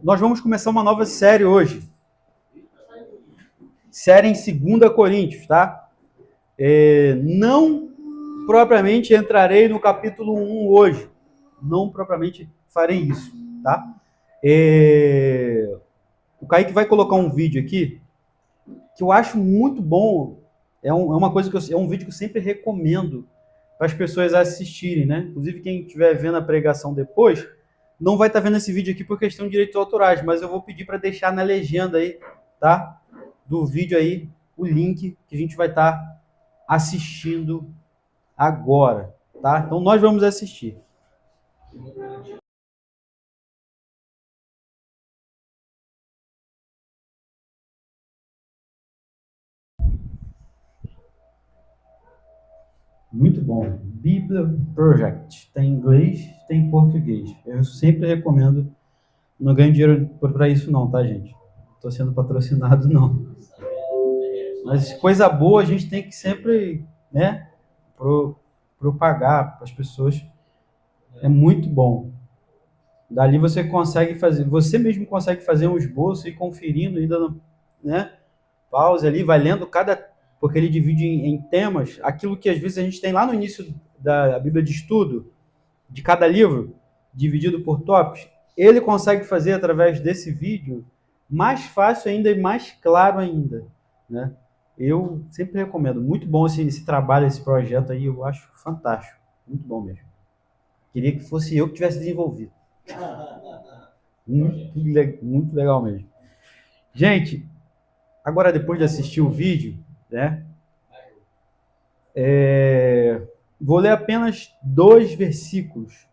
Nós vamos começar uma nova série hoje. Série em 2 Coríntios, tá? Não propriamente entrarei no capítulo 1 hoje. Não propriamente farei isso, tá? O Kaique vai colocar um vídeo aqui que eu acho muito bom. É uma coisa que é um vídeo que eu sempre recomendo para as pessoas assistirem, né? Inclusive, quem estiver vendo a pregação depois, não vai estar vendo esse vídeo aqui por questão de direitos autorais, mas eu vou pedir para deixar na legenda aí, tá? Do vídeo aí, o link que a gente vai estar assistindo agora, tá? Então, nós vamos assistir. Muito bom. Bíblia Project. Tem inglês, tem português. Eu sempre recomendo. Não ganho dinheiro para isso não, tá, gente? Não estou sendo patrocinado, não. Mas coisa boa a gente tem que sempre, né, propagar para as pessoas. É muito bom. Dali você consegue fazer, você mesmo consegue fazer um esboço e conferindo, ainda, né? Pause ali, vai lendo porque ele divide em temas, aquilo que às vezes a gente tem lá no início da Bíblia de estudo, de cada livro, dividido por tópicos, ele consegue fazer através desse vídeo mais fácil ainda e mais claro ainda, né? Eu sempre recomendo, muito bom esse trabalho, esse projeto aí, eu acho fantástico, muito bom mesmo. Queria que fosse eu que tivesse desenvolvido. Muito legal mesmo. Gente, agora depois de assistir o vídeo, né? Vou ler apenas 2 versículos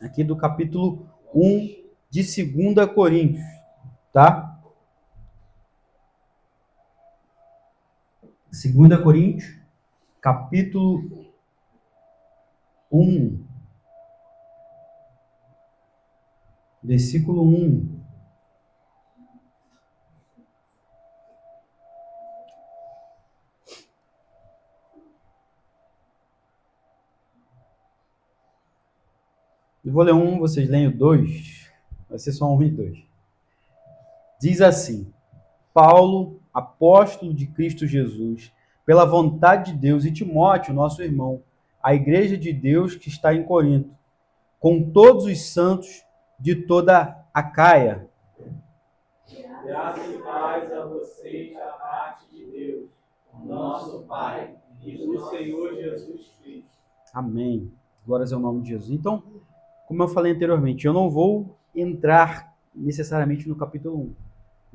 aqui do capítulo 1 de 2 Coríntios, tá? 2 Coríntios, capítulo 1, versículo 1. Eu vou ler 1, vocês leem o 2. Vai ser só 1 e 2. Diz assim: Paulo, apóstolo de Cristo Jesus, pela vontade de Deus, e Timóteo, nosso irmão, a igreja de Deus que está em Corinto, com todos os santos de toda a Caia. Graça e paz a vocês da parte de Deus, nosso Pai, e do Senhor Jesus Cristo. Amém. Glórias ao nome de Jesus. Então, como eu falei anteriormente, eu não vou entrar necessariamente no capítulo 1.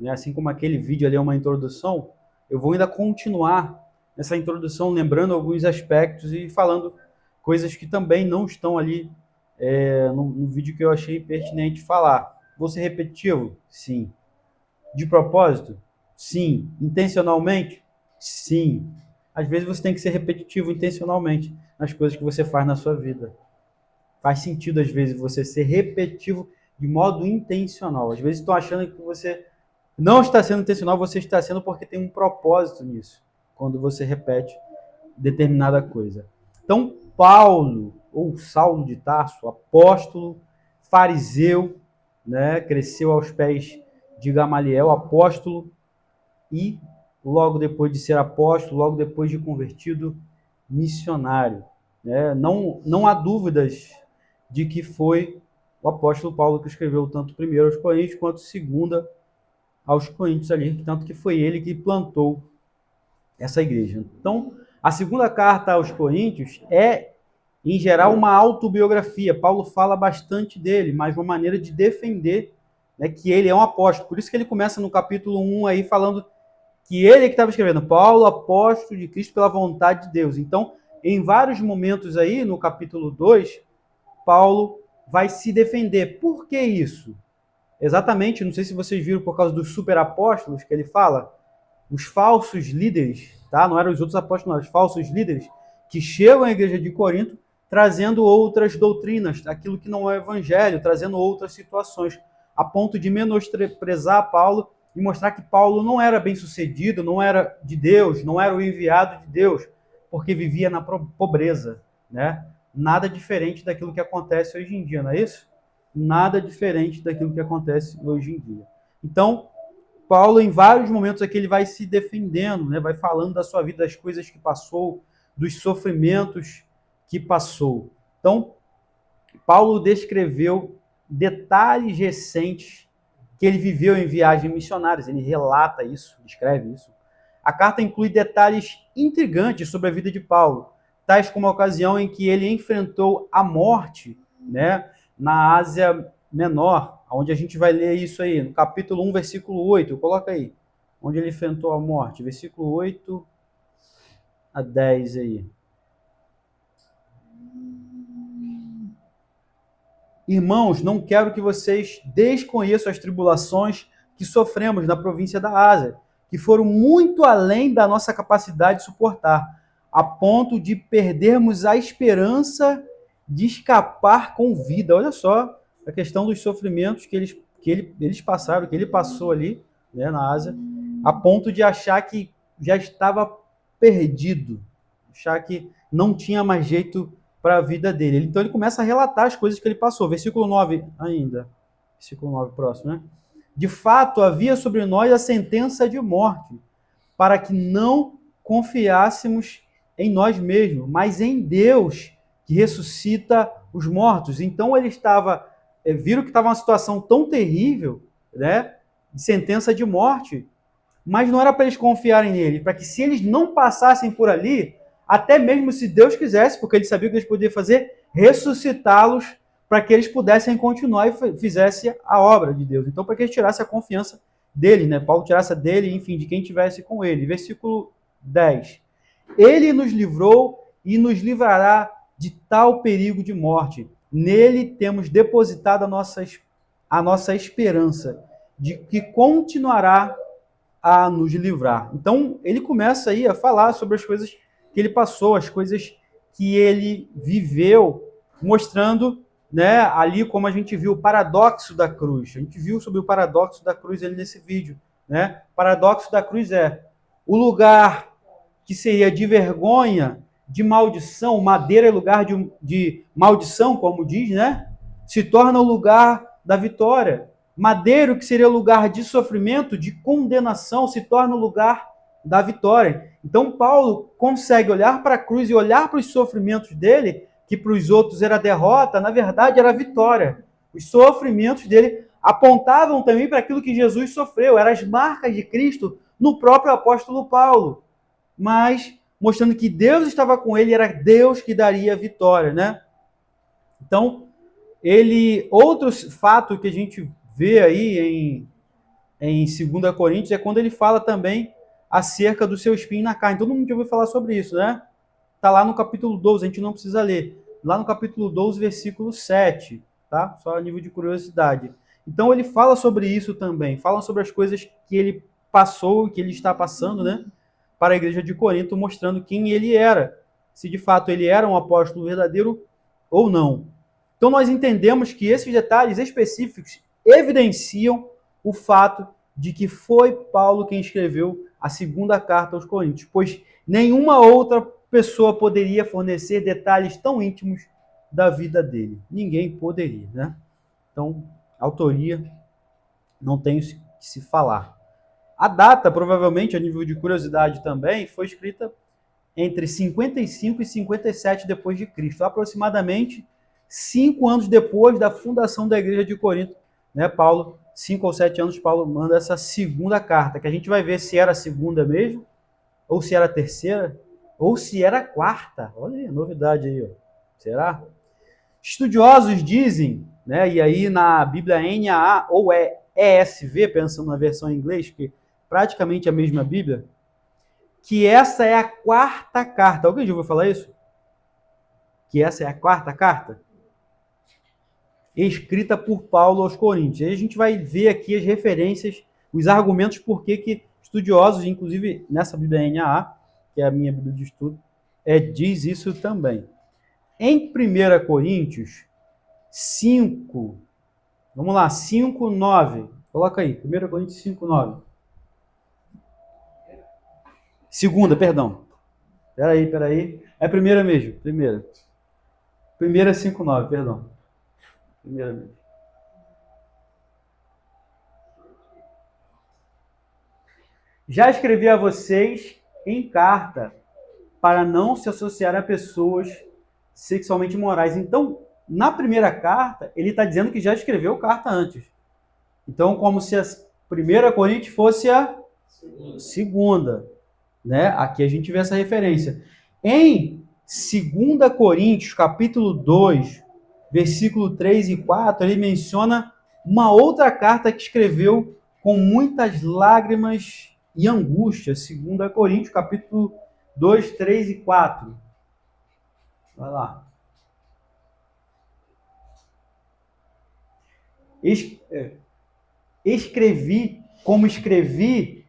Né? Assim como aquele vídeo ali é uma introdução, eu vou ainda continuar nessa introdução, lembrando alguns aspectos e falando coisas que também não estão ali no vídeo que eu achei pertinente falar. Vou ser repetitivo? Sim. De propósito? Sim. Intencionalmente? Sim. Às vezes você tem que ser repetitivo intencionalmente nas coisas que você faz na sua vida. Faz sentido, às vezes, você ser repetitivo de modo intencional. Às vezes estão achando que você não está sendo intencional, você está sendo porque tem um propósito nisso, quando você repete determinada coisa. Então, Paulo, ou Saulo de Tarso, apóstolo, fariseu, né, cresceu aos pés de Gamaliel, apóstolo, e logo depois de ser apóstolo, logo depois de convertido, missionário. Né? Não há dúvidas de que foi o apóstolo Paulo que escreveu tanto primeiro aos Coríntios quanto segunda aos Coríntios ali, tanto que foi ele que plantou essa igreja. Então, a segunda carta aos Coríntios é, em geral, uma autobiografia. Paulo fala bastante dele, mas uma maneira de defender, né, que ele é um apóstolo. Por isso que ele começa no capítulo 1 aí falando que ele é que estava escrevendo, Paulo, apóstolo de Cristo pela vontade de Deus. Então, em vários momentos aí, no capítulo 2, Paulo vai se defender. Por que isso? Exatamente, não sei se vocês viram por causa dos superapóstolos que ele fala, os falsos líderes, tá? Não eram os outros apóstolos, não, os falsos líderes que chegam à igreja de Corinto trazendo outras doutrinas, aquilo que não é evangelho, trazendo outras situações, a ponto de menosprezar Paulo e mostrar que Paulo não era bem-sucedido, não era de Deus, não era o enviado de Deus, porque vivia na pobreza, né? Nada diferente daquilo que acontece hoje em dia, não é isso? nada diferente daquilo que acontece hoje em dia. Então, Paulo, em vários momentos aqui, ele vai se defendendo, né? Vai falando da sua vida, das coisas que passou, dos sofrimentos que passou. Então, Paulo descreveu detalhes recentes que ele viveu em viagens missionárias. Ele relata isso, descreve isso. A carta inclui detalhes intrigantes sobre a vida de Paulo, tais como a ocasião em que ele enfrentou a morte, né, na Ásia Menor, onde a gente vai ler isso aí, no capítulo 1, versículo 8. Coloca aí, onde ele enfrentou a morte, versículo 8 a 10 aí. Irmãos, não quero que vocês desconheçam as tribulações que sofremos na província da Ásia, que foram muito além da nossa capacidade de suportar, a ponto de perdermos a esperança de escapar com vida. Olha só a questão dos sofrimentos que eles passaram, que ele passou ali, né, na Ásia, a ponto de achar que já estava perdido, achar que não tinha mais jeito para a vida dele. Então ele começa a relatar as coisas que ele passou. Versículo 9 ainda. Versículo 9 próximo, né? De fato, havia sobre nós a sentença de morte, para que não confiássemos em nós mesmos, mas em Deus, que ressuscita os mortos. Então ele estava, viram que estava uma situação tão terrível, né? De sentença de morte, mas não era para eles confiarem nele, para que se eles não passassem por ali, até mesmo se Deus quisesse, porque ele sabia o que eles podiam fazer, ressuscitá-los para que eles pudessem continuar e fizessem a obra de Deus. Então, para que eles tirassem a confiança dele, né? Paulo tirasse dele, enfim, de quem estivesse com ele. Versículo 10. Ele nos livrou e nos livrará de tal perigo de morte. Nele temos depositado a nossa esperança de que continuará a nos livrar. Então, ele começa aí a falar sobre as coisas que ele passou, as coisas que ele viveu, mostrando, né, ali como a gente viu o paradoxo da cruz. A gente viu sobre o paradoxo da cruz ali nesse vídeo, né? O paradoxo da cruz é o lugar que seria de vergonha, de maldição, madeira é lugar de maldição, como diz, né? Se torna o lugar da vitória. Madeiro, que seria lugar de sofrimento, de condenação, se torna o lugar da vitória. Então, Paulo consegue olhar para a cruz e olhar para os sofrimentos dele, que para os outros era derrota, na verdade era vitória. Os sofrimentos dele apontavam também para aquilo que Jesus sofreu, eram as marcas de Cristo no próprio apóstolo Paulo, mas mostrando que Deus estava com ele, era Deus que daria a vitória, né? Então, outro fato que a gente vê aí em 2 Coríntios é quando ele fala também acerca do seu espinho na carne. Todo mundo já ouviu falar sobre isso, né? Está lá no capítulo 12, a gente não precisa ler. Lá no capítulo 12, versículo 7, tá? Só a nível de curiosidade. Então ele fala sobre isso também, fala sobre as coisas que ele passou, que ele está passando, né? Para a igreja de Corinto, mostrando quem ele era. Se de fato ele era um apóstolo verdadeiro ou não. Então nós entendemos que esses detalhes específicos evidenciam o fato de que foi Paulo quem escreveu a segunda carta aos Coríntios, pois nenhuma outra pessoa poderia fornecer detalhes tão íntimos da vida dele. Ninguém poderia, né? Então, autoria não tem o que se falar. A data, provavelmente, a nível de curiosidade também, foi escrita entre 55 e 57 depois de Cristo, aproximadamente 5 anos depois da fundação da igreja de Corinto, né? Paulo, 5 ou 7 anos, Paulo manda essa segunda carta, que a gente vai ver se era a segunda mesmo, ou se era a terceira, ou se era a quarta. Olha aí, novidade aí, ó. Será? Estudiosos dizem, né, e aí na Bíblia NAA ou ESV, pensando na versão em inglês, que praticamente a mesma Bíblia, que essa é a quarta carta. Alguém já ouviu falar isso? Que essa é a quarta carta? Escrita por Paulo aos Coríntios. Aí a gente vai ver aqui as referências, os argumentos por que estudiosos, inclusive nessa Bíblia NAA, que é a minha Bíblia de estudo, diz isso também. Em 1 Coríntios 5, vamos lá, 5, 9. Coloca aí, 1 Coríntios 5, 9. Segunda, perdão. Peraí. É a primeira mesmo, primeira. 1 5, 9, perdão. Primeira mesmo. Já escrevi a vocês em carta para não se associar a pessoas sexualmente imorais. Então, na primeira carta, ele está dizendo que já escreveu carta antes. Então, como se a primeira Coríntios fosse a segunda. Né? Aqui a gente vê essa referência. Em 2 Coríntios, capítulo 2, versículo 3 e 4, ele menciona uma outra carta que escreveu com muitas lágrimas e angústia. 2 Coríntios, capítulo 2, 3 e 4. Vai lá. Escrevi como escrevi,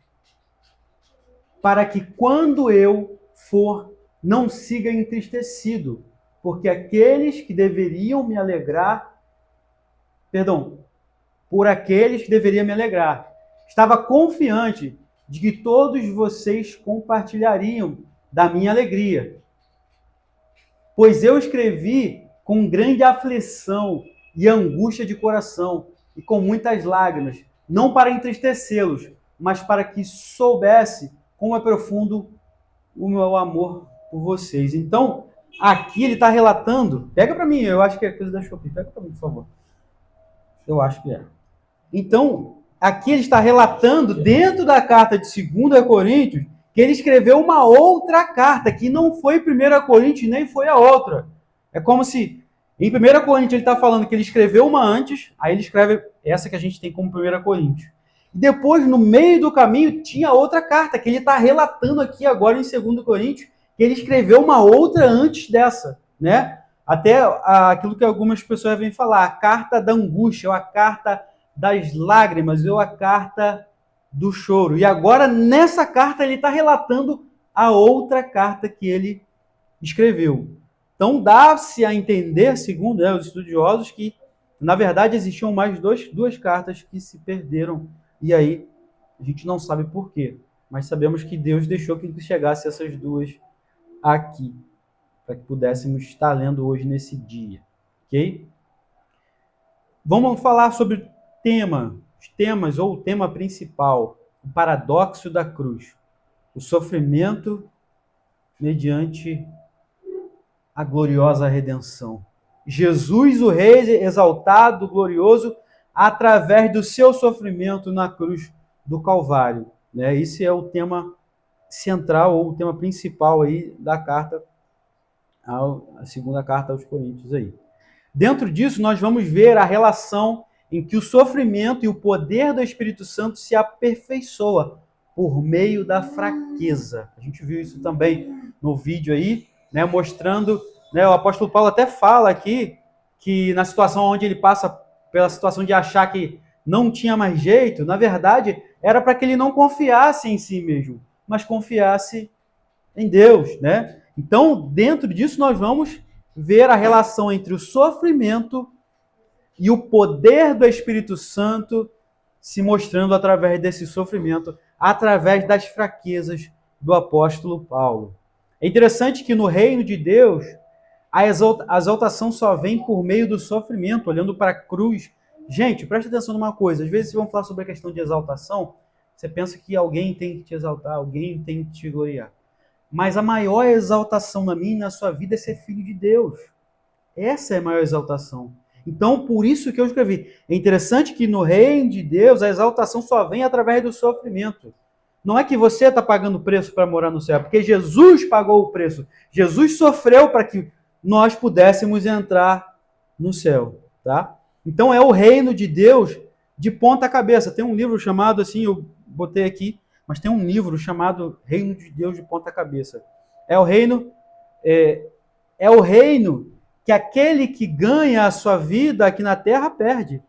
para que quando eu for, não siga entristecido, porque aqueles que deveriam me alegrar, por aqueles que deveriam me alegrar. Estava confiante de que todos vocês compartilhariam da minha alegria. Pois eu escrevi com grande aflição e angústia de coração, e com muitas lágrimas, não para entristecê-los, mas para que soubesse como é profundo o meu amor por vocês. Então, aqui ele está relatando, pega para mim, eu acho que é coisa da Shopee, pega para mim, por favor. Eu acho que é. Então, aqui ele está relatando, dentro da carta de 2 Coríntios, que ele escreveu uma outra carta, que não foi 1 Coríntios, nem foi a outra. É como se, em 1 Coríntios, ele está falando que ele escreveu uma antes, aí ele escreve essa que a gente tem como 1 Coríntios. E depois, no meio do caminho, tinha outra carta, que ele está relatando aqui agora em 2 Coríntios, que ele escreveu uma outra antes dessa, né? Até aquilo que algumas pessoas vêm falar, a carta da angústia, ou a carta das lágrimas, ou a carta do choro. E agora, nessa carta, ele está relatando a outra carta que ele escreveu. Então, dá-se a entender, segundo os estudiosos, que, na verdade, existiam mais duas cartas que se perderam. E aí, a gente não sabe por quê. Mas sabemos que Deus deixou que chegasse essas duas aqui, para que pudéssemos estar lendo hoje nesse dia. Ok? Vamos falar sobre os temas ou o tema principal, o paradoxo da cruz, o sofrimento mediante a gloriosa redenção. Jesus, o Rei exaltado, glorioso, através do seu sofrimento na cruz do Calvário. Né? Esse é o tema central ou o tema principal aí da carta, a segunda carta aos Coríntios aí. Dentro disso, nós vamos ver a relação em que o sofrimento e o poder do Espírito Santo se aperfeiçoa por meio da fraqueza. A gente viu isso também no vídeo aí, né, mostrando, né, o apóstolo Paulo até fala aqui que na situação onde ele passa pela situação de achar que não tinha mais jeito, na verdade, era para que ele não confiasse em si mesmo, mas confiasse em Deus, né? Então, dentro disso, nós vamos ver a relação entre o sofrimento e o poder do Espírito Santo se mostrando através desse sofrimento, através das fraquezas do apóstolo Paulo. É interessante que no reino de Deus, a exaltação só vem por meio do sofrimento, olhando para a cruz. Gente, preste atenção numa coisa. Às vezes, se vamos falar sobre a questão de exaltação, você pensa que alguém tem que te exaltar, alguém tem que te gloriar. Mas a maior exaltação na minha e na sua vida é ser filho de Deus. Essa é a maior exaltação. Então, por isso que eu escrevi. É interessante que no reino de Deus, a exaltação só vem através do sofrimento. Não é que você está pagando preço para morar no céu, porque Jesus pagou o preço. Jesus sofreu para que nós pudéssemos entrar no céu. Tá? Então, é o reino de Deus de ponta cabeça. Tem um livro chamado, assim, eu botei aqui, mas tem um livro chamado Reino de Deus de Ponta Cabeça. É o reino que aquele que ganha a sua vida aqui na terra perde.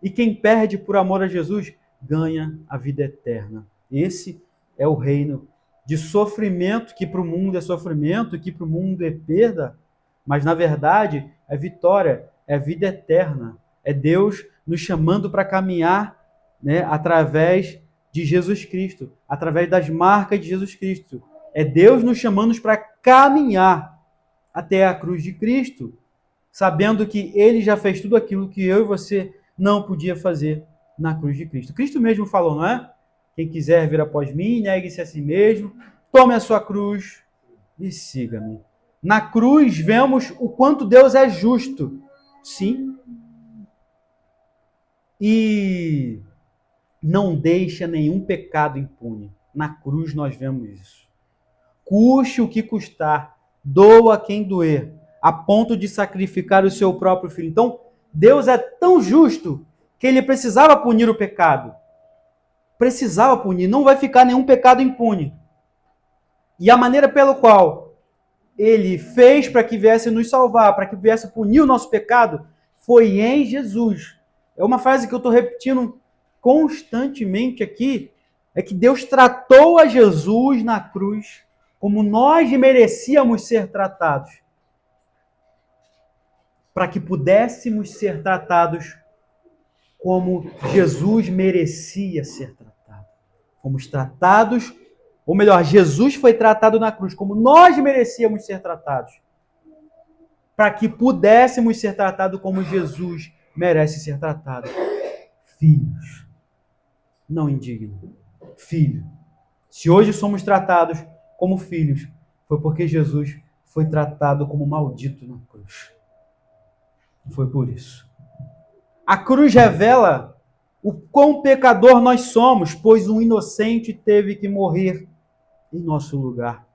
E quem perde por amor a Jesus ganha a vida eterna. Esse é o reino de sofrimento, que para o mundo é sofrimento, que para o mundo é perda, mas na verdade é vitória, é vida eterna. É Deus nos chamando para caminhar, né, através de Jesus Cristo, através das marcas de Jesus Cristo. É Deus nos chamando para caminhar até a cruz de Cristo, sabendo que Ele já fez tudo aquilo que eu e você não podia fazer na cruz de Cristo. Cristo mesmo falou, não é? Quem quiser vir após mim, negue-se a si mesmo, tome a sua cruz e siga-me. Na cruz vemos o quanto Deus é justo. Sim. E não deixa nenhum pecado impune. Na cruz nós vemos isso. Custe o que custar, doa quem doer, a ponto de sacrificar o seu próprio filho. Então, Deus é tão justo que ele precisava punir o pecado. Precisava punir, não vai ficar nenhum pecado impune. E a maneira pela qual ele fez para que viesse nos salvar, para que viesse punir o nosso pecado, foi em Jesus. É uma frase que eu estou repetindo constantemente aqui, é que Deus tratou a Jesus na cruz como nós merecíamos ser tratados, para que pudéssemos ser tratados como Jesus merecia ser tratado. Fomos tratados, ou melhor, Jesus foi tratado na cruz como nós merecíamos ser tratados, para que pudéssemos ser tratados como Jesus merece ser tratado. Filhos, não indigno. Filho. Se hoje somos tratados como filhos, foi porque Jesus foi tratado como maldito na cruz. Foi por isso. A cruz revela o quão pecador nós somos, pois um inocente teve que morrer em nosso lugar.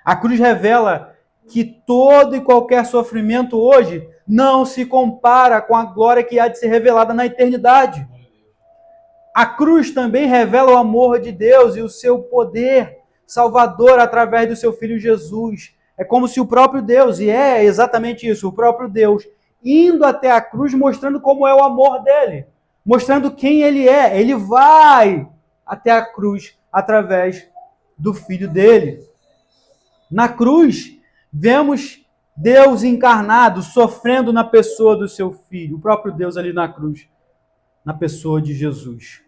A cruz revela que todo e qualquer sofrimento hoje não se compara com a glória que há de ser revelada na eternidade. A cruz também revela o amor de Deus e o seu poder salvador através do seu Filho Jesus. É como se o próprio Deus, e é exatamente isso, o próprio Deus, indo até a cruz, mostrando como é o amor dele, mostrando quem ele é. Ele vai até a cruz através do Filho dele. Na cruz, vemos Deus encarnado, sofrendo na pessoa do seu Filho, o próprio Deus ali na cruz, na pessoa de Jesus.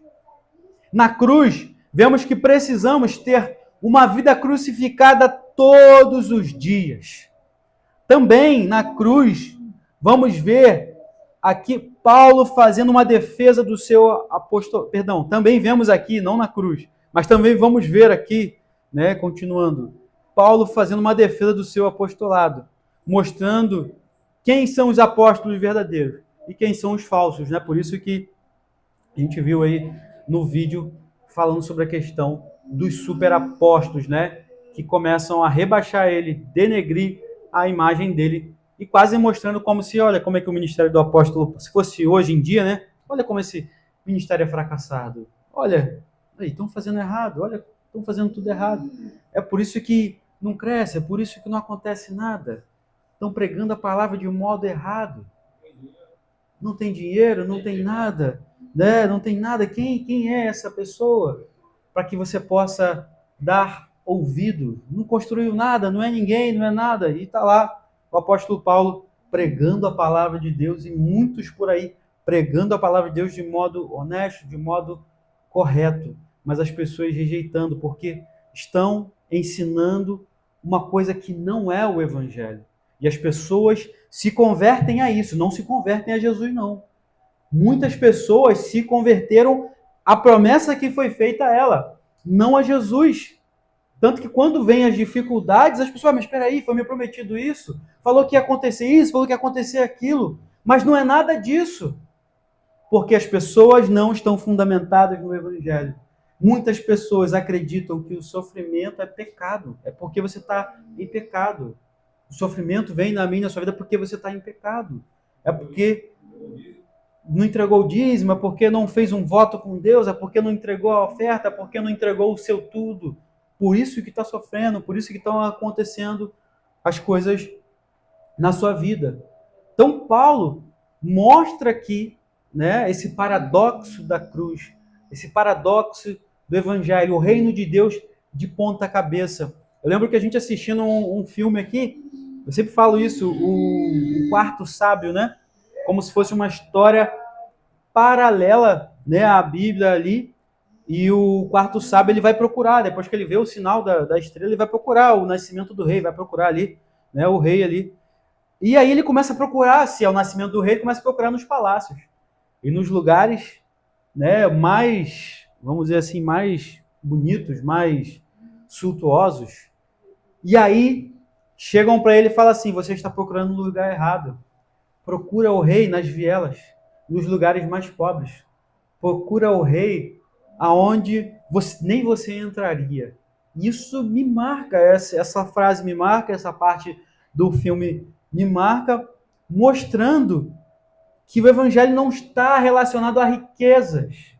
Na cruz, vemos que precisamos ter uma vida crucificada todos os dias. Também na cruz, vamos ver aqui Paulo fazendo uma defesa do seu apostolado. Perdão, também vemos aqui, não na cruz, mas também vamos ver aqui, né, continuando, Paulo fazendo uma defesa do seu apostolado, mostrando quem são os apóstolos verdadeiros e quem são os falsos, né? Por isso que a gente viu aí no vídeo falando sobre a questão dos superapóstolos, né? Que começam a rebaixar ele, denegrir a imagem dele e quase mostrando como se, olha, como é que o ministério do apóstolo, se fosse hoje em dia, né? Olha como esse ministério é fracassado. Olha, estão fazendo errado, olha, estão fazendo tudo errado. É por isso que não cresce, é por isso que não acontece nada. Estão pregando a palavra de um modo errado. Não tem dinheiro, não tem nada, né? Não tem nada. Quem é essa pessoa? Para que você possa dar ouvido. Não construiu nada, não é ninguém, não é nada. E está lá o apóstolo Paulo pregando a palavra de Deus e muitos por aí pregando a palavra de Deus de modo honesto, de modo correto. Mas as pessoas rejeitando porque estão ensinando uma coisa que não é o evangelho. E as pessoas se convertem a isso, não se convertem a Jesus, não. Muitas pessoas se converteram à promessa que foi feita a ela, não a Jesus. Tanto que quando vem as dificuldades, as pessoas, mas espera aí, foi me prometido isso, falou que ia acontecer isso, falou que ia acontecer aquilo, mas não é nada disso. Porque as pessoas não estão fundamentadas no evangelho. Muitas pessoas acreditam que o sofrimento é pecado, é porque você está em pecado. O sofrimento vem na minha, na sua vida porque você está em pecado. É porque não entregou o dízimo, é porque não fez um voto com Deus, é porque não entregou a oferta, é porque não entregou o seu tudo. Por isso que está sofrendo, por isso que estão acontecendo as coisas na sua vida. Então Paulo mostra aqui, né, esse paradoxo da cruz, esse paradoxo do evangelho, o reino de Deus de ponta cabeça. Eu lembro que a gente assistindo um filme aqui, eu sempre falo isso, o Quarto Sábio, né? Como se fosse uma história paralela, né, à Bíblia ali. E o Quarto Sábio ele vai procurar, depois que ele vê o sinal da estrela, ele vai procurar o nascimento do rei, vai procurar ali, né, o rei ali. E aí ele começa a procurar, se é o nascimento do rei, ele começa a procurar nos palácios. E nos lugares, né, mais vamos dizer assim, mais bonitos, mais suntuosos. E aí chegam para ele e falam assim: você está procurando no lugar errado. Procura o rei nas vielas, nos lugares mais pobres. Procura o rei aonde nem você entraria. Isso me marca, essa frase me marca, essa parte do filme me marca, mostrando que o evangelho não está relacionado a riquezas.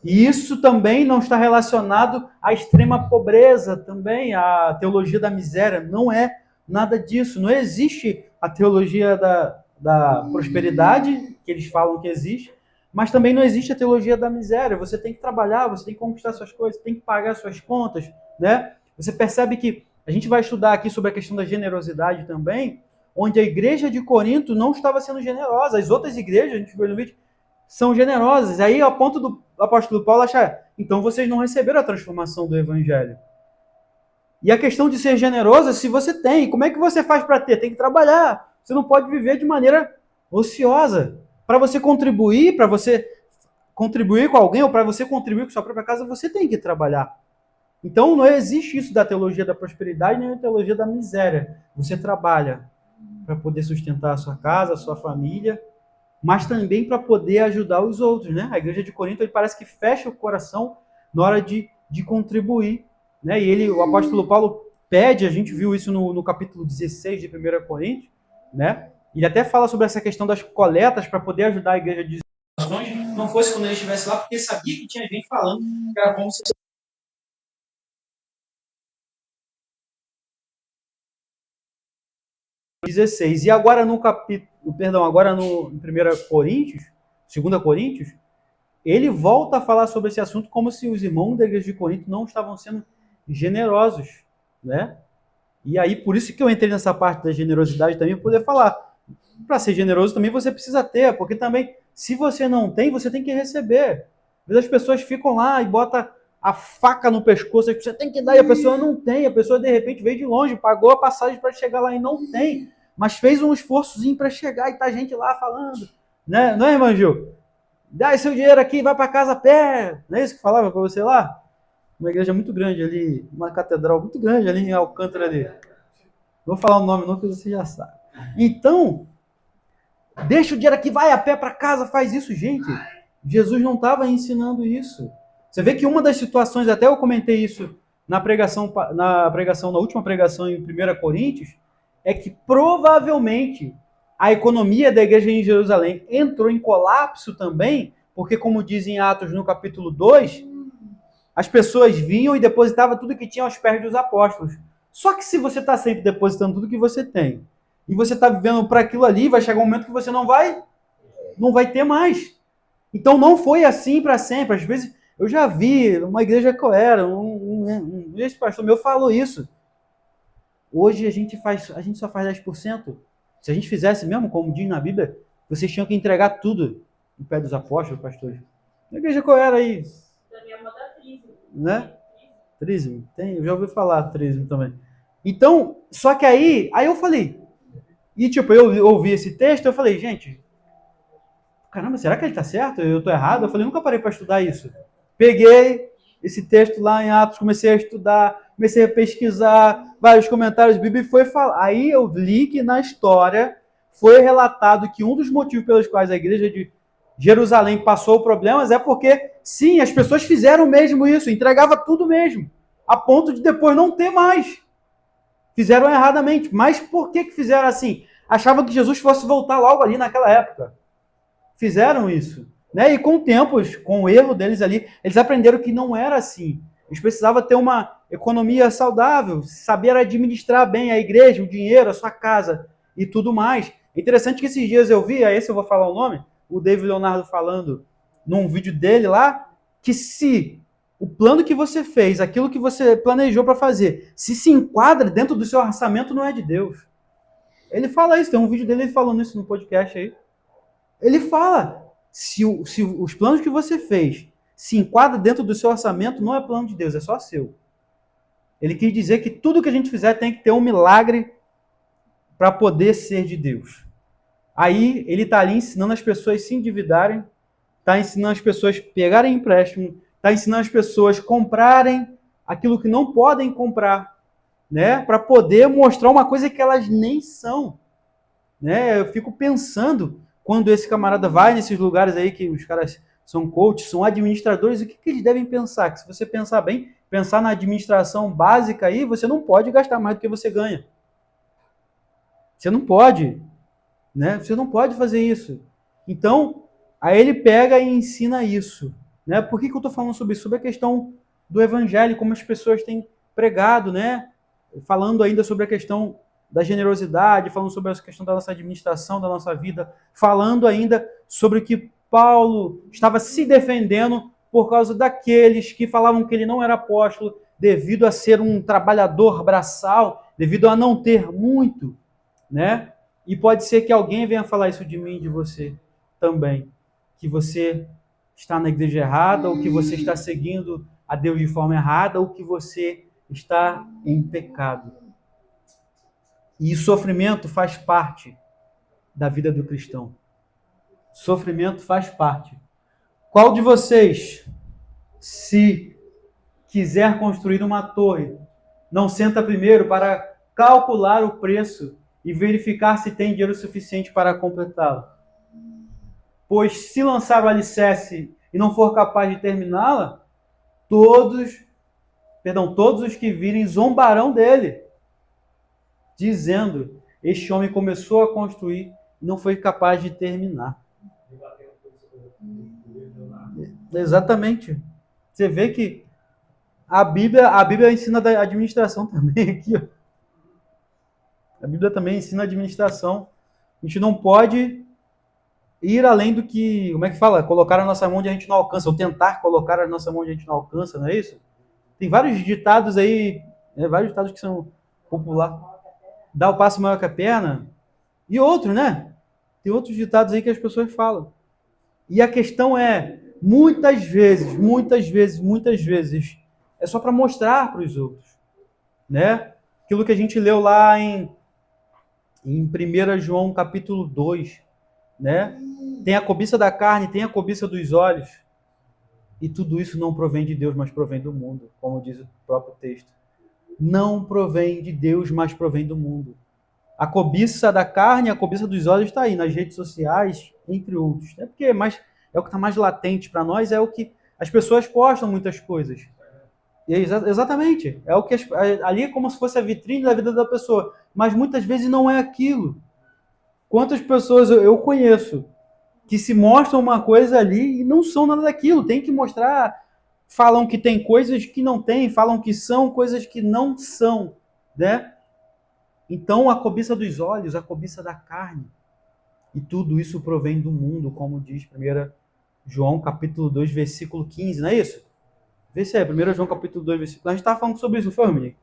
E isso também não está relacionado à extrema pobreza, também à teologia da miséria. Não é nada disso. Não existe a teologia da prosperidade, que eles falam que existe, mas também não existe a teologia da miséria. Você tem que trabalhar, você tem que conquistar suas coisas, tem que pagar suas contas, né? Você percebe que a gente vai estudar aqui sobre a questão da generosidade também, onde a igreja de Corinto não estava sendo generosa. As outras igrejas, a gente viu no vídeo, são generosas. Aí, ao ponto do apóstolo Paulo achar, então vocês não receberam a transformação do evangelho. E a questão de ser generoso, se você tem, como é que você faz para ter? Tem que trabalhar. Você não pode viver de maneira ociosa. Para você contribuir com alguém, ou para você contribuir com sua própria casa, você tem que trabalhar. Então não existe isso da teologia da prosperidade, nem da teologia da miséria. Você trabalha para poder sustentar a sua casa, a sua família, mas também para poder ajudar os outros, né? A igreja de Corinto, ele parece que fecha o coração na hora de contribuir, né? E o apóstolo Paulo pede, a gente viu isso no capítulo 16 de 1 Coríntios, né? Ele até fala sobre essa questão das coletas para poder ajudar a igreja de não fosse quando ele estivesse lá, porque sabia que tinha gente falando que era como se 16. E agora no agora no 1 Coríntios, 2 Coríntios, ele volta a falar sobre esse assunto como se os irmãos da igreja de Corinto não estavam sendo generosos, né? E aí, por isso que eu entrei nessa parte da generosidade também, para poder falar. Para ser generoso também você precisa ter, porque também, se você não tem, você tem que receber. Às vezes as pessoas ficam lá e botam a faca no pescoço, você tem que dar, e a pessoa não tem, a pessoa de repente veio de longe, pagou a passagem para chegar lá e não tem, mas fez um esforçozinho para chegar e tá gente lá falando, né? Não é, irmã Gil? Dá seu dinheiro aqui, vai para casa a pé. Não é isso que falava para você lá? Uma igreja muito grande ali, uma catedral muito grande ali em Alcântara ali. Não vou falar o nome não, que você já sabe. Então, deixa o dinheiro aqui, vai a pé para casa, faz isso, gente. Jesus não estava ensinando isso. Você vê que uma das situações, até eu comentei isso na última pregação em 1 Coríntios, é que provavelmente a economia da igreja em Jerusalém entrou em colapso também, porque, como diz em Atos no capítulo 2, as pessoas vinham e depositavam tudo que tinham aos pés dos apóstolos. Só que se você está sempre depositando tudo que você tem, e você está vivendo para aquilo ali, vai chegar um momento que você não vai ter mais. Então não foi assim para sempre. Às vezes eu já vi uma igreja que eu era, um ex-pastor meu falou isso. Hoje a gente só faz 10%. Se a gente fizesse mesmo, como diz na Bíblia, vocês tinham que entregar tudo no pé dos apóstolos, pastores. Na igreja que eu era aí. Da minha moda Trísimo. Né? Trísimo. Eu já ouvi falar Trísimo também. Então, só que aí eu falei, e tipo, eu ouvi esse texto, eu falei, gente, caramba, será que ele está certo? Eu estou errado? Eu falei, nunca parei para estudar isso. Peguei esse texto lá em Atos, comecei a estudar, comecei a pesquisar, vários comentários bíblicos, e foi falar. Aí eu li que na história foi relatado que um dos motivos pelos quais a igreja de Jerusalém passou problemas é porque, sim, as pessoas fizeram mesmo isso, entregava tudo mesmo, a ponto de depois não ter mais. Fizeram erradamente. Mas por que fizeram assim? Achavam que Jesus fosse voltar logo ali naquela época. Fizeram isso. Né? E com o tempo, com o erro deles ali, eles aprenderam que não era assim. Eles precisavam ter uma economia saudável, saber administrar bem a igreja, o dinheiro, a sua casa e tudo mais. É interessante que esses dias eu vi, esse eu vou falar o nome, o David Leonardo falando num vídeo dele lá, que se o plano que você fez, aquilo que você planejou para fazer, se enquadra dentro do seu orçamento, não é de Deus. Ele fala isso, tem um vídeo dele falando isso no podcast aí. Ele fala, se os planos que você fez se enquadram dentro do seu orçamento, não é plano de Deus, é só seu. Ele quis dizer que tudo que a gente fizer tem que ter um milagre para poder ser de Deus. Aí ele está ali ensinando as pessoas a se endividarem, está ensinando as pessoas a pegarem empréstimo, está ensinando as pessoas a comprarem aquilo que não podem comprar, né? Para poder mostrar uma coisa que elas nem são, né? Eu fico pensando, quando esse camarada vai nesses lugares aí que os caras são coaches, são administradores, o que eles devem pensar? Que se você pensar bem, pensar na administração básica aí, você não pode gastar mais do que você ganha. Você não pode, né? Você não pode fazer isso. Então, aí ele pega e ensina isso, né? Por que eu estou falando sobre isso? Sobre a questão do evangelho, como as pessoas têm pregado, né? Falando ainda sobre a questão da generosidade, falando sobre a questão da nossa administração, da nossa vida, falando ainda sobre o que Paulo estava se defendendo por causa daqueles que falavam que ele não era apóstolo, devido a ser um trabalhador braçal, devido a não ter muito, né? E pode ser que alguém venha falar isso de mim e de você também, que você está na igreja errada, ou que você está seguindo a Deus de forma errada, ou que você está em pecado. E sofrimento faz parte da vida do cristão. Sofrimento faz parte. Qual de vocês, se quiser construir uma torre, não senta primeiro para calcular o preço e verificar se tem dinheiro suficiente para completá-la? Pois se lançar o alicerce e não for capaz de terminá-la, todos os que virem zombarão dele, dizendo: este homem começou a construir e não foi capaz de terminar. Exatamente. Você vê que a Bíblia ensina da administração também aqui, ó. A Bíblia também ensina a administração. A gente não pode ir além do que, como é que fala? Colocar a nossa mão onde a gente não alcança, ou tentar colocar a nossa mão onde a gente não alcança, não é isso? Tem vários ditados aí, né, vários ditados que são populares. Dá o passo maior que a perna. E outro, né? Tem outros ditados aí que as pessoas falam. E a questão é, muitas vezes, é só para mostrar para os outros, né? Aquilo que a gente leu lá em 1 João capítulo 2, né? Tem a cobiça da carne, tem a cobiça dos olhos, e tudo isso não provém de Deus, mas provém do mundo, como diz o próprio texto. Não provém de Deus, mas provém do mundo. A cobiça da carne, a cobiça dos olhos está aí, nas redes sociais, entre outros. É porque é o que está mais latente para nós, é o que as pessoas postam muitas coisas. E exatamente, é o que ali é como se fosse a vitrine da vida da pessoa, mas muitas vezes não é aquilo. Quantas pessoas eu conheço que se mostram uma coisa ali e não são nada daquilo, tem que mostrar, falam que tem coisas que não tem, falam que são coisas que não são, né? Então, a cobiça dos olhos, a cobiça da carne, e tudo isso provém do mundo, como diz 1 João capítulo 2, versículo 15, não é isso? Vê se é, 1 João capítulo 2, versículo... A gente estava falando sobre isso, não foi, Monique?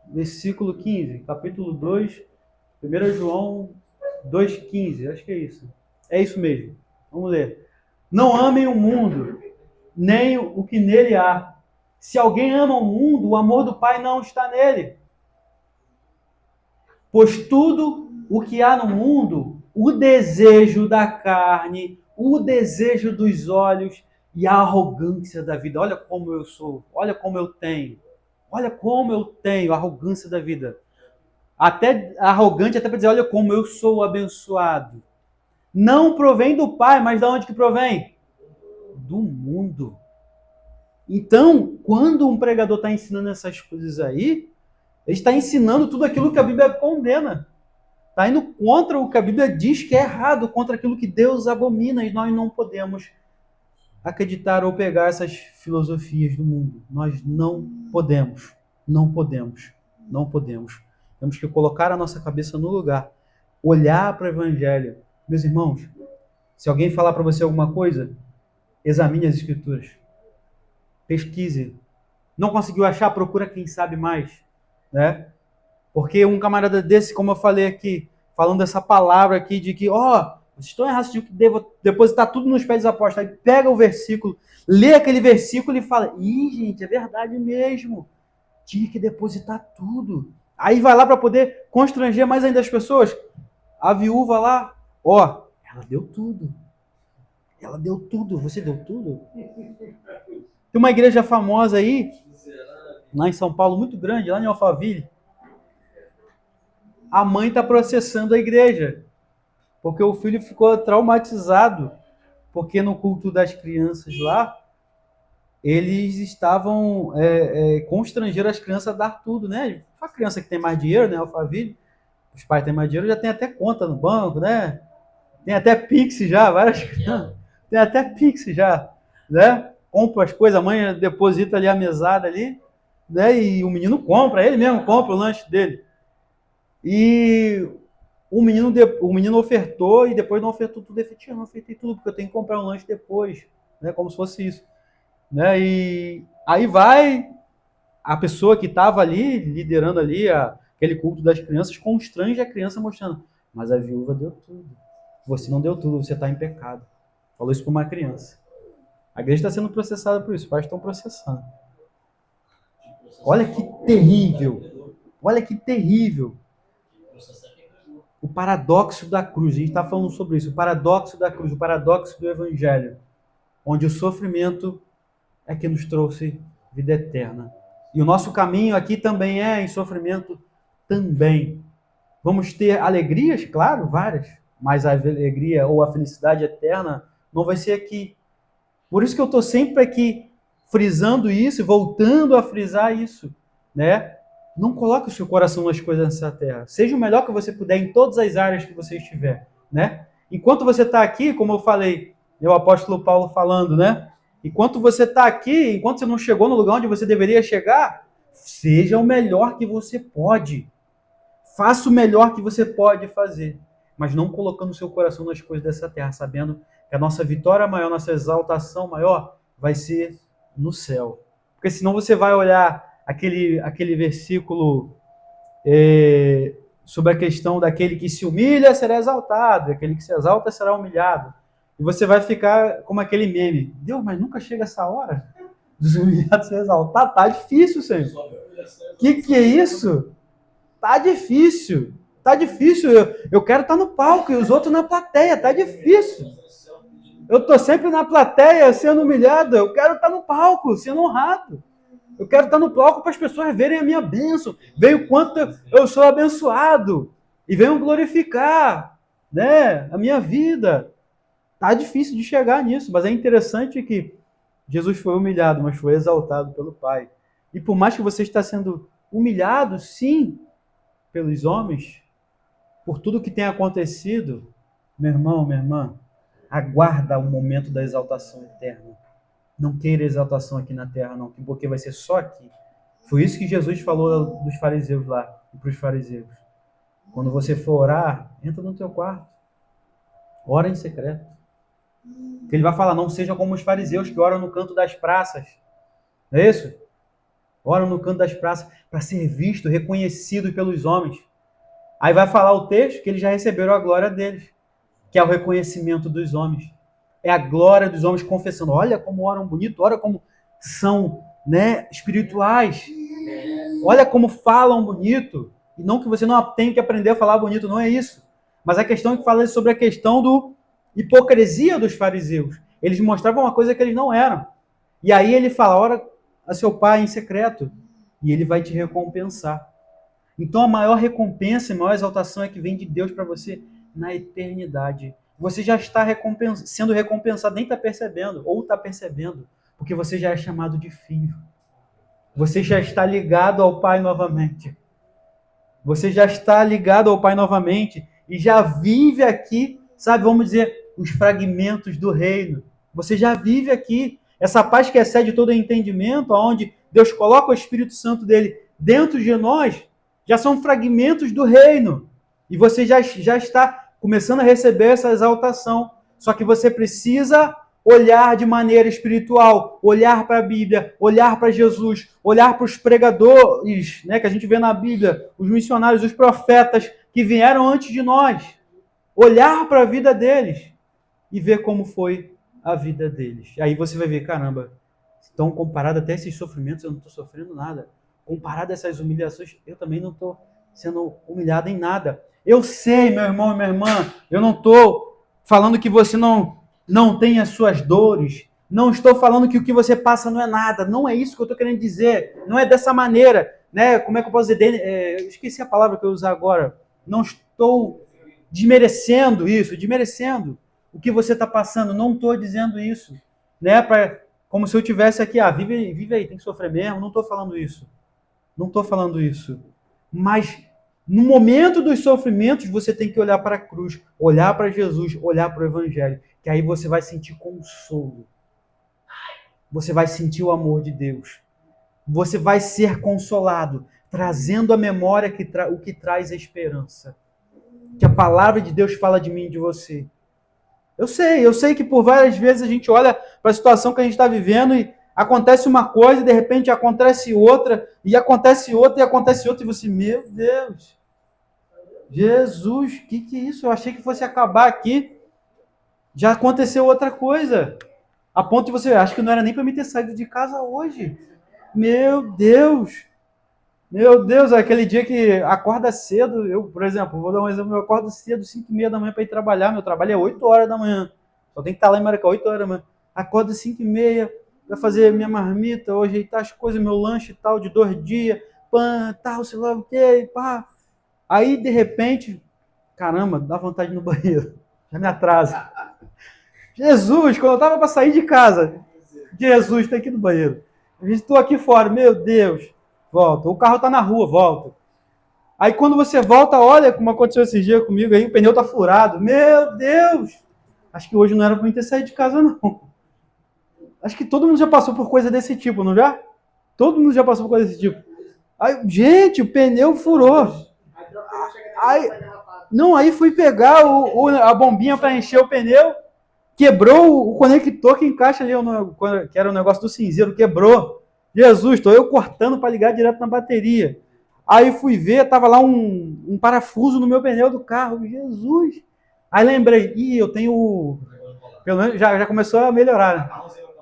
Versículo 15, capítulo 2, 1 João 2,15, acho que é isso. É isso mesmo. Vamos ler. Não amem o mundo, nem o que nele há. Se alguém ama o mundo, o amor do Pai não está nele. Pois tudo o que há no mundo, o desejo da carne, o desejo dos olhos e a arrogância da vida. Olha como eu sou, olha como eu tenho. Olha como eu tenho a arrogância da vida. Até arrogante, até para dizer, olha como eu sou abençoado. Não provém do Pai, mas de onde que provém? Do mundo. Então, quando um pregador está ensinando essas coisas aí, ele está ensinando tudo aquilo que a Bíblia condena. Está indo contra o que a Bíblia diz que é errado, contra aquilo que Deus abomina, e nós não podemos acreditar ou pegar essas filosofias do mundo. Nós não podemos. Temos que colocar a nossa cabeça no lugar, olhar para o Evangelho. Meus irmãos, se alguém falar para você alguma coisa, examine as Escrituras. Pesquise. Não conseguiu achar? Procura quem sabe mais, né? Porque um camarada desse, como eu falei aqui, falando dessa palavra aqui de que, vocês estão errados, de que devo depositar tudo nos pés dos apóstolos. Aí pega o versículo, lê aquele versículo e fala, gente, é verdade mesmo. Tinha que depositar tudo. Aí vai lá para poder constranger mais ainda as pessoas. A viúva lá, ela deu tudo. Ela deu tudo. Você deu tudo? Tem uma igreja famosa aí, lá em São Paulo, muito grande, lá em Alphaville. A mãe está processando a igreja, porque o filho ficou traumatizado, porque no culto das crianças lá, eles estavam constrangendo as crianças a dar tudo, né? A criança que tem mais dinheiro, né, Alphaville, os pais têm mais dinheiro, já tem até conta no banco, né? Tem até Pix já, várias crianças. Tem até Pix já, né? Compra as coisas, a mãe deposita ali a mesada ali, né? E o menino compra, ele mesmo compra o lanche dele. E o menino ofertou e depois não ofertou tudo, eu não ofertei tudo, porque eu tenho que comprar um lanche depois, né? Como se fosse isso, né? E aí vai a pessoa que estava ali, liderando ali aquele culto das crianças, constrange a criança mostrando, mas a viúva deu tudo. Você não deu tudo, você está em pecado. Falou isso para uma criança. A igreja está sendo processada por isso, os pais estão processando. Olha que terrível. Olha que terrível. O paradoxo da cruz. A gente está falando sobre isso. O paradoxo da cruz, o paradoxo do evangelho. Onde o sofrimento é que nos trouxe vida eterna. E o nosso caminho aqui também é em sofrimento também. Vamos ter alegrias, claro, várias. Mas a alegria ou a felicidade eterna não vai ser aqui. Por isso que eu estou sempre aqui frisando isso, voltando a frisar isso, né? Não coloque o seu coração nas coisas nessa terra. Seja o melhor que você puder em todas as áreas que você estiver, né? Enquanto você está aqui, como eu falei, o apóstolo Paulo falando, né? Enquanto você está aqui, enquanto você não chegou no lugar onde você deveria chegar, seja o melhor que você pode. Faça o melhor que você pode fazer, mas não colocando o seu coração nas coisas dessa terra, sabendo que a nossa vitória maior, nossa exaltação maior vai ser no céu. Porque senão você vai olhar aquele versículo sobre a questão daquele que se humilha será exaltado, e aquele que se exalta será humilhado. E você vai ficar como aquele meme. Deus, mas nunca chega essa hora dos humilhados ser exaltados? Tá difícil, Senhor. Que é isso? Tá difícil. Tá difícil. Eu quero estar no palco e os outros na plateia. Tá difícil. Eu tô sempre na plateia sendo humilhado. Eu quero estar no palco sendo honrado. Eu quero estar no palco para as pessoas verem a minha bênção, verem o quanto eu sou abençoado e venham glorificar, né, a minha vida. Tá difícil de chegar nisso, mas é interessante que Jesus foi humilhado, mas foi exaltado pelo Pai. E por mais que você está sendo humilhado, sim, pelos homens, por tudo que tem acontecido, meu irmão, minha irmã, aguarda o momento da exaltação eterna. Não queira exaltação aqui na terra, não, porque vai ser só aqui. Foi isso que Jesus falou dos fariseus lá, e para os fariseus. Quando você for orar, entra no teu quarto. Ora em secreto. Ele vai falar, não seja como os fariseus que oram no canto das praças. Não é isso? Oram no canto das praças para ser visto, reconhecido pelos homens. Aí vai falar o texto que eles já receberam a glória deles, que é o reconhecimento dos homens. É a glória dos homens confessando. Olha como oram bonito, olha como são, né, espirituais. Olha como falam bonito. E não que você não tenha que aprender a falar bonito, não é isso. Mas a questão é que fala sobre a questão do hipocrisia dos fariseus. Eles mostravam uma coisa que eles não eram. E aí ele fala, ora a seu pai em secreto, e ele vai te recompensar. Então a maior recompensa, a maior exaltação é que vem de Deus para você na eternidade. Você já está sendo recompensado, nem está percebendo, ou está percebendo, porque você já é chamado de filho. Você já está ligado ao Pai novamente. Você já está ligado ao Pai novamente e já vive aqui, sabe, vamos dizer, os fragmentos do reino. Você já vive aqui. Essa paz que excede todo entendimento, onde Deus coloca o Espírito Santo dele dentro de nós, já são fragmentos do reino. E você já está começando a receber essa exaltação. Só que você precisa olhar de maneira espiritual, olhar para a Bíblia, olhar para Jesus, olhar para os pregadores, né, que a gente vê na Bíblia, os missionários, os profetas que vieram antes de nós. Olhar para a vida deles e ver como foi a vida deles. Aí você vai ver, caramba, então comparado até esses sofrimentos, eu não estou sofrendo nada. Comparado a essas humilhações, eu também não estou sendo humilhado em nada. Eu sei, meu irmão e minha irmã, eu não estou falando que você não tem as suas dores, Não estou falando que o que você passa não é nada. Não é isso que eu estou querendo dizer. Não é dessa maneira. Né? Como é que eu posso dizer? Eu esqueci a palavra que eu usar agora. Não estou desmerecendo isso, desmerecendo o que você está passando. Não estou dizendo isso. Né? Como se eu tivesse aqui, vive aí, tem que sofrer mesmo. Não estou falando isso. Não estou falando isso. Mas no momento dos sofrimentos, você tem que olhar para a cruz, olhar para Jesus, olhar para o Evangelho. Que aí você vai sentir consolo. Você vai sentir o amor de Deus. Você vai ser consolado, trazendo à memória o que traz a esperança. Que a palavra de Deus fala de mim e de você. Eu sei que por várias vezes a gente olha para a situação que a gente está vivendo e acontece uma coisa, e de repente acontece outra, e acontece outra, e acontece outra, e você, meu Deus, Jesus, que é isso? Eu achei que fosse acabar aqui. Já aconteceu outra coisa. A ponto de você, acho que não era nem para me ter saído de casa hoje. Meu Deus, aquele dia que acorda cedo, eu, por exemplo, vou dar um exemplo, eu acordo cedo, 5h30 da manhã para ir trabalhar, meu trabalho é 8 horas da manhã, só tem que estar lá em Maricá, 8 horas da manhã, acordo 5h30 para fazer minha marmita, ou ajeitar as coisas, meu lanche e tal, de 2 dias, pã, tal, sei lá o que, pá. Aí, de repente, caramba, dá vontade de ir no banheiro, já me atrasa. Jesus, quando eu tava para sair de casa, Jesus, tem que ir no banheiro. Estou aqui fora, meu Deus. Volta. O carro está na rua, volta. Aí quando você volta, olha como aconteceu esse dia comigo aí, o pneu tá furado. Meu Deus! Acho que hoje não era para mim ter saído de casa, não. Acho que todo mundo já passou por coisa desse tipo, não já? Todo mundo já passou por coisa desse tipo. Aí, gente, o pneu furou. Aí fui pegar a bombinha para encher o pneu, quebrou o conector que encaixa ali, que era o negócio do cinzeiro, quebrou. Jesus, estou eu cortando para ligar direto na bateria. Aí fui ver, tava lá um parafuso no meu pneu do carro. Jesus! Aí lembrei, eu tenho... Pelo menos já começou a melhorar, né?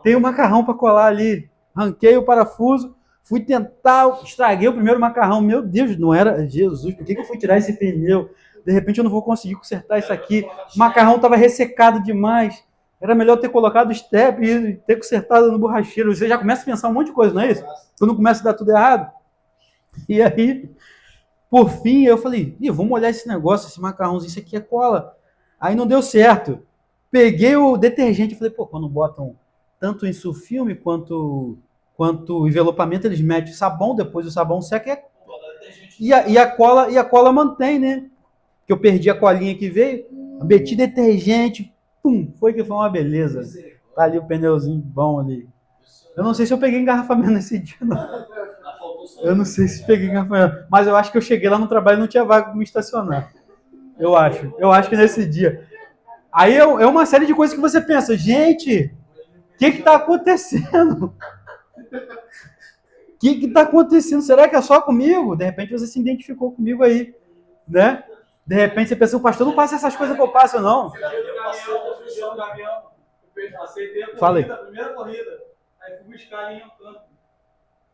Tem o macarrão para colar ali. Arranquei o parafuso, fui tentar, estraguei o primeiro macarrão. Meu Deus, não era... Jesus, por que eu fui tirar esse pneu? De repente eu não vou conseguir consertar isso aqui. O macarrão estava ressecado demais. Era melhor ter colocado o step e ter consertado no borracheiro. Você já começa a pensar um monte de coisa, não é isso? Quando começa a dar tudo errado. E aí, por fim, eu falei, vamos olhar esse negócio, esse macarrãozinho, isso aqui é cola. Aí não deu certo. Peguei o detergente e falei, quando botam tanto em sulfilme quanto envelopamento, eles metem sabão, depois o sabão seca e a cola mantém, né? Que eu perdi a colinha que veio, meti detergente, pum, foi uma beleza. Tá ali o pneuzinho bom ali. Eu não sei se eu peguei engarrafamento nesse dia, não. Eu não sei se peguei engarrafamento, mas eu acho que eu cheguei lá no trabalho e não tinha vaga para me estacionar. Eu acho que nesse dia. Aí é uma série de coisas que você pensa, gente, o que está acontecendo? O que está acontecendo? Será que é só comigo? De repente você se identificou comigo aí, né? De repente você pensa, o pastor não passa essas coisas que eu passo, não. Aceitei a Falei. A primeira corrida. Aí fui buscar ali no canto.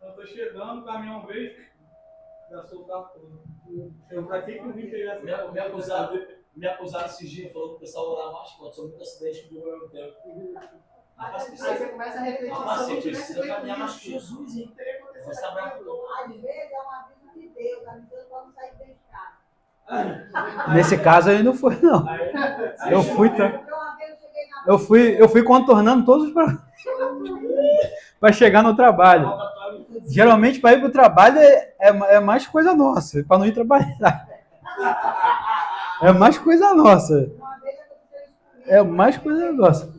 Eu tô chegando, o caminhão veio, já soltar tudo. Eu, pra que eu vim pegar essa me acusaram esses dias, falou que o pessoal lá mais quanto, são muitos acidentes que durou muito tempo. Aí você começa a refletir. Mas você precisa caminhar mais que Jesus, hein? Você sabe Às vezes é um aviso de Deus, tá me dando para não sair dentro de casa. Nesse caso ele não foi, não. Eu fui contornando todos os problemas para chegar no trabalho. Geralmente, para ir para o trabalho é mais coisa nossa, para não ir trabalhar. É mais coisa nossa. É mais coisa nossa.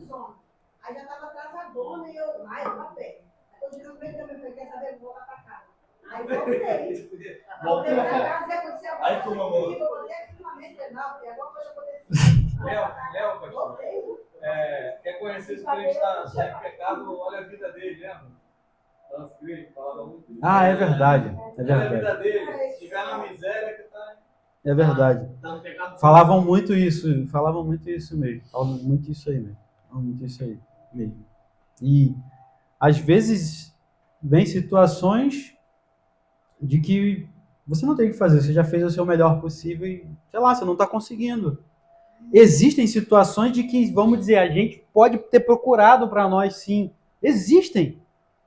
Aí já estava atrasadona e eu a pé. Aí eu tirando meio também, quer saber, vou lá para casa. Aí voltei. Voltei para casa e aconteceu alguma coisa comigo, eu botei aqui numa mente penal, porque agora coisa aconteceu. Léo, pastor, quer conhecer se o crente está em pecado, olha a vida dele, lembra? É verdade. Olha a vida dele, se estiver na miséria que está... É verdade. Falavam muito isso mesmo. Falavam muito isso aí mesmo. E às vezes vem situações de que você não tem o que fazer, você já fez o seu melhor possível e, sei lá, você não está conseguindo. Existem situações de que, vamos dizer, a gente pode ter procurado para nós, sim. Existem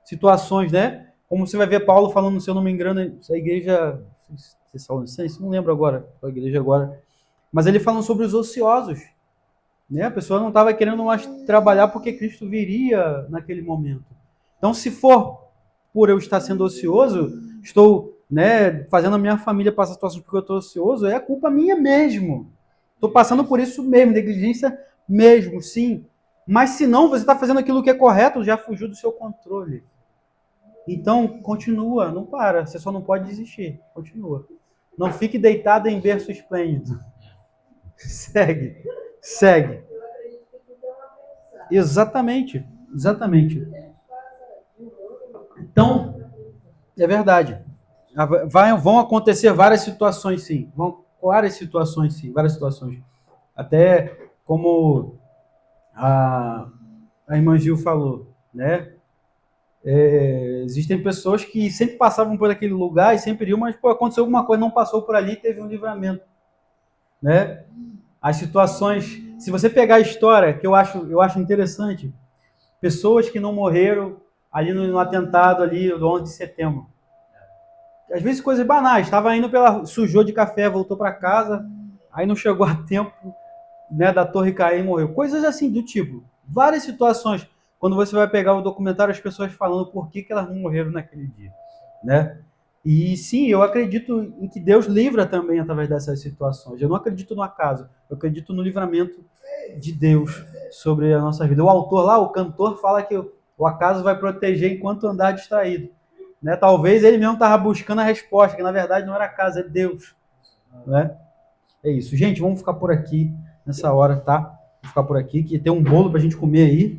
situações, né? Como você vai ver Paulo falando, se eu não me engano, essa igreja, não lembro agora, a igreja agora, mas ele falando sobre os ociosos, né? A pessoa não estava querendo mais trabalhar porque Cristo viria naquele momento. Então, se for por eu estar sendo ocioso, estou, né, fazendo a minha família passar situações porque eu estou ocioso, é culpa minha mesmo. Estou passando por isso mesmo, negligência mesmo, sim. Mas se não, você está fazendo aquilo que é correto, já fugiu do seu controle. Então, continua, não para. Você só não pode desistir. Continua. Não fique deitado em berço esplêndido. Segue. Segue. Exatamente. Exatamente. Então, é verdade. Vão acontecer várias situações, sim. Várias situações, sim. Várias situações. Até como a irmã Gil falou, né? Existem pessoas que sempre passavam por aquele lugar e sempre iriam, mas aconteceu alguma coisa, não passou por ali e teve um livramento, né? As situações, se você pegar a história, que eu acho interessante, pessoas que não morreram ali no atentado ali do 11 de setembro. Às vezes coisas banais, estava indo sujou de café, voltou para casa, aí não chegou a tempo, né, da torre cair e morreu. Coisas assim do tipo. Várias situações. Quando você vai pegar o documentário, as pessoas falando por que elas não morreram naquele dia, né? E sim, eu acredito em que Deus livra também através dessas situações. Eu não acredito no acaso, eu acredito no livramento de Deus sobre a nossa vida. O autor lá, o cantor, fala que o acaso vai proteger enquanto andar distraído, né? Talvez ele mesmo estava buscando a resposta, que na verdade não era acaso, é Deus, né? É isso. Gente, vamos ficar por aqui nessa hora, tá? Vamos ficar por aqui, que tem um bolo pra gente comer aí.